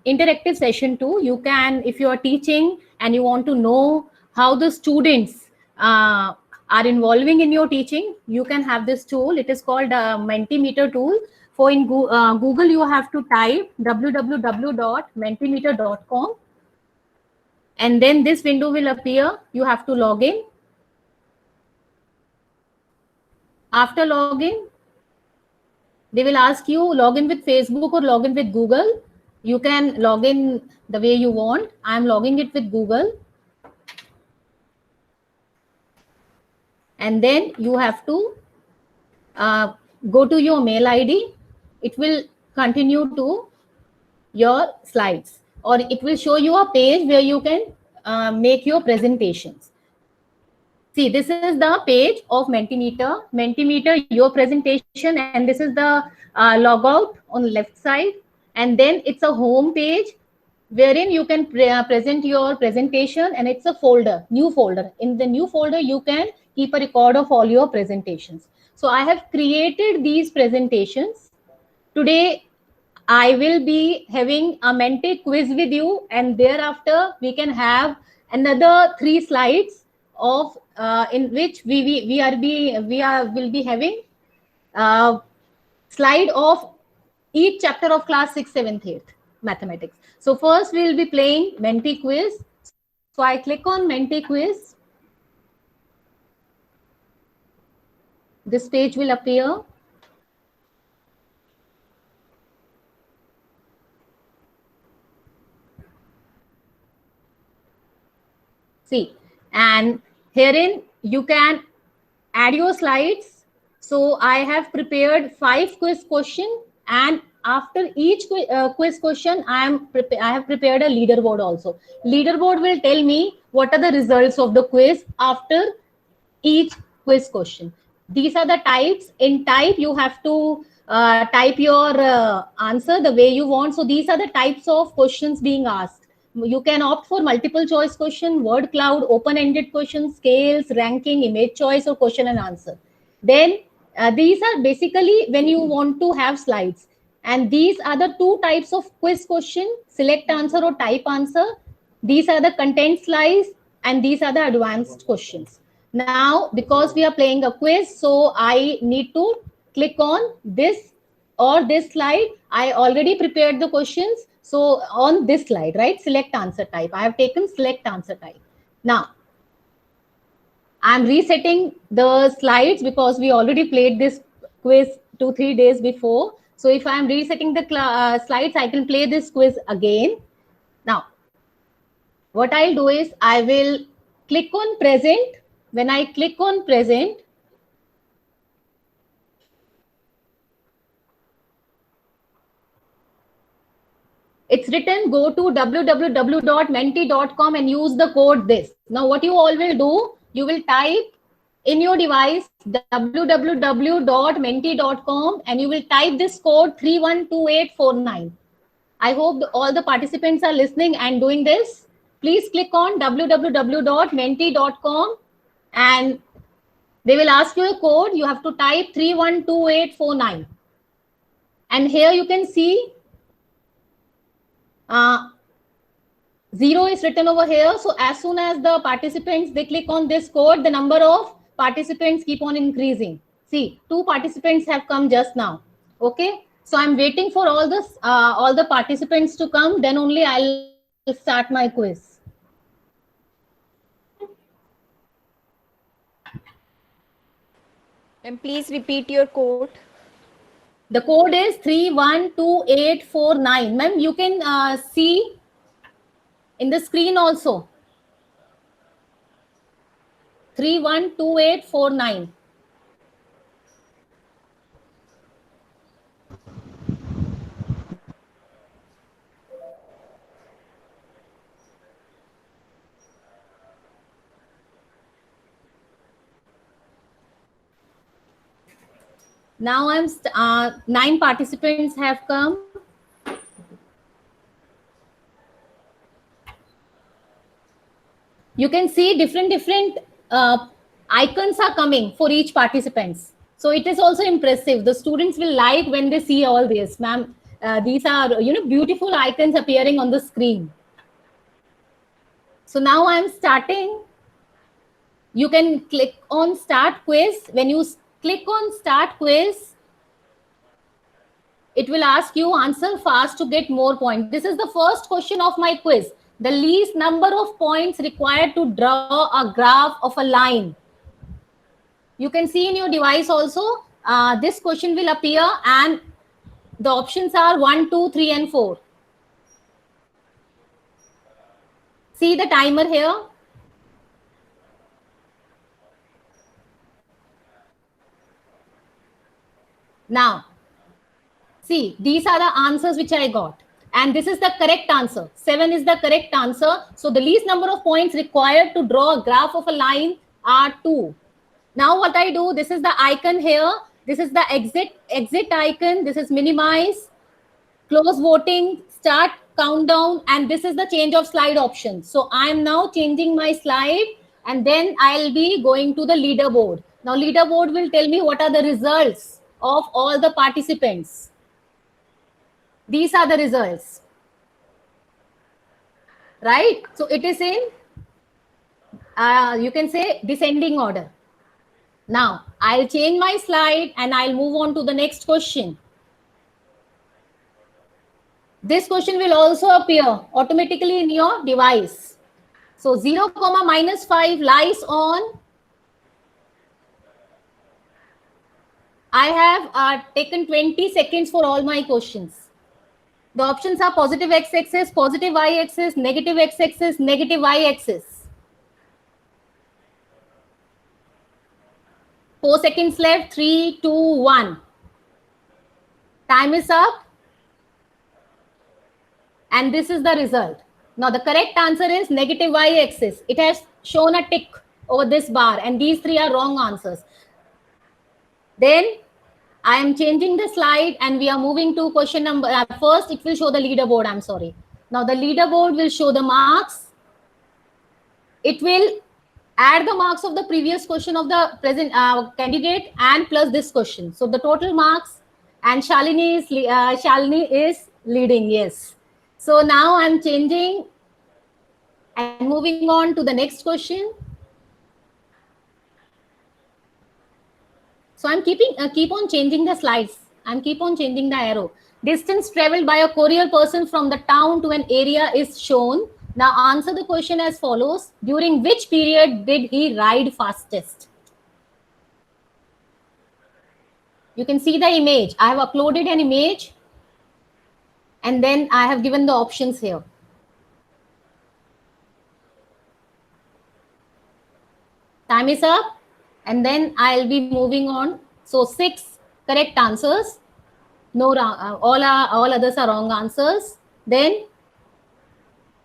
interactive session too. You can, if you are teaching and you want to know how the students are involving in your teaching, you can have this tool. It is called a Mentimeter tool. For in Google, you have to type www.mentimeter.com, and then this window will appear. You have to log in. After login, they will ask you log in with Facebook or log in with Google. You can log in the way you want. I am logging it with Google. And then you have to go to your mail ID. It will continue to your slides, or it will show you a page where you can make your presentations. See, this is the page of Mentimeter. Mentimeter, your presentation, and this is the logout on the left side. And then it's a home page wherein you can present your presentation, and it's a folder, new folder. In the new folder, you can keep a record of all your presentations. So I have created these presentations. Today, I will be having a Menti quiz with you, and thereafter we can have another 3 slides of in which we will be having slide of each chapter of class 6th, 7th, 8th mathematics. So first we will be playing Menti quiz. So I click on Menti quiz. This page will appear. See, and herein you can add your slides. So I have prepared 5 quiz questions, and after each quiz question, I have prepared a leaderboard also. Leaderboard will tell me what are the results of the quiz after each quiz question. These are the types. In type, you have to type your answer the way you want. So these are the types of questions being asked. You can opt for multiple choice question, word cloud, open-ended questions, scales, ranking, image choice, or question and answer. Then these are basically when you want to have slides. And these are the 2 types of quiz question, select answer or type answer. These are the content slides, and these are the advanced questions. Now, because we are playing a quiz, so I need to click on this or this slide. I already prepared the questions. So on this slide, right, select answer type. I have taken select answer type. Now, I'm resetting the slides because we already played this quiz 2-3 days before. So if I'm resetting the slides, I can play this quiz again. Now, what I'll do is I will click on present. When I click on present, it's written go to www.menti.com and use the code this. Now, what you all will do, you will type in your device www.menti.com and you will type this code 312849. I hope all the participants are listening and doing this. Please click on www.menti.com and they will ask you a code. You have to type 312849. And here you can see 0 is written over here. So as soon as the participants, they click on this code, the number of participants keep on increasing. See, 2 participants have come just now. Okay. So I'm waiting for all the participants to come. Then only I'll start my quiz. And please repeat your code. The code is 312849. Ma'am, you can see in the screen also. 312849. Now I'm 9 participants have come. You can see different icons are coming for each participants. So it is also impressive. The students will like when they see all this. Ma'am, these are, beautiful icons appearing on the screen. So now I'm starting. You can click on start quiz. When you click on start quiz, it will ask you answer fast to get more points. This is the first question of my quiz. The least number of points required to draw a graph of a line. You can see in your device also, this question will appear, and the options are 1, 2, 3, and 4. See the timer here. Now, see, these are the answers which I got. And this is the correct answer. 7 is the correct answer. So the least number of points required to draw a graph of a line are 2. Now what I do, this is the icon here. This is the exit icon. This is minimize, close voting, start countdown, and this is the change of slide option. So I'm now changing my slide, and then I'll be going to the leaderboard. Now leaderboard will tell me what are the results of all the participants. These are the results, right? So it is in, you can say, descending order. Now I'll change my slide and I'll move on to the next question. This question will also appear automatically in your device. So 0, -5 lies on, I have taken 20 seconds for all my questions. The options are positive x-axis, positive y-axis, negative x-axis, negative y-axis. 4 seconds left. 3, 2, 1. Time is up. And this is the result. Now the correct answer is negative y-axis. It has shown a tick over this bar, and these 3 are wrong answers. Then I am changing the slide and we are moving to question number, first it will show the leaderboard, I'm sorry. Now the leaderboard will show the marks. It will add the marks of the previous question of the present candidate and plus this question. So the total marks, and Shalini is leading, yes. So now I'm changing and moving on to the next question. So I'm keep on changing the slides. I'm keep on changing the arrow. Distance traveled by a courier person from the town to an area is shown. Now answer the question as follows. During which period did he ride fastest? You can see the image. I have uploaded an image and then I have given the options here. Time is up. And then I'll be moving on. So 6 correct answers. No, all others are wrong answers. Then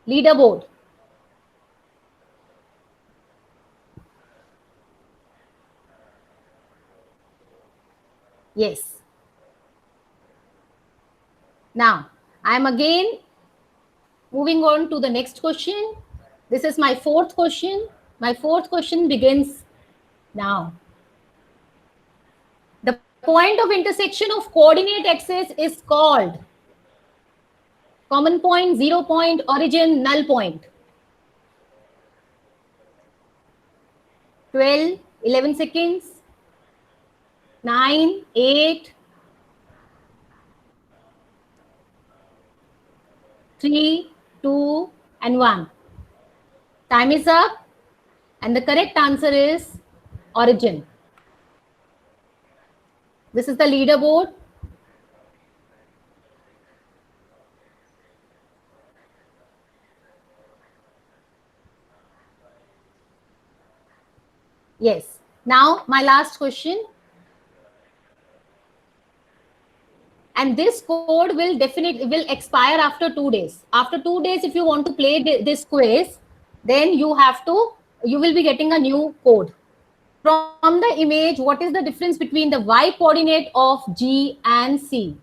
leaderboard. Yes. Now I'm again moving on to the next question. This is my 4th question. My 4th question begins now. The point of intersection of coordinate axis is called common point, 0 point, origin, null point. 12, 11 seconds, 9, 8, 3, 2, and 1. Time is up, and the correct answer is origin. This is the leaderboard. Yes. Now my last question. And this code will expire after 2 days. After 2 days, if you want to play this quiz, then you will be getting a new code. From the image, what is the difference between the y coordinate of G and C?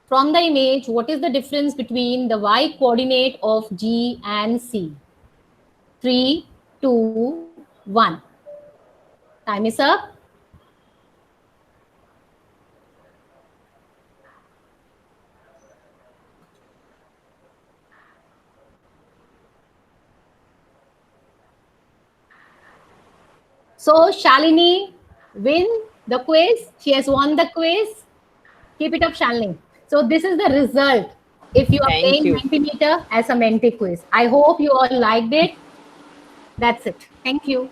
From the image, what is the difference between the y coordinate of G and C? 3, 2, 1. Time is up. So Shalini win the quiz. She has won the quiz. Keep it up, Shalini. So this is the result if you are Thank playing you. Mentimeter as a Menti quiz. I hope you all liked it. That's it. Thank you.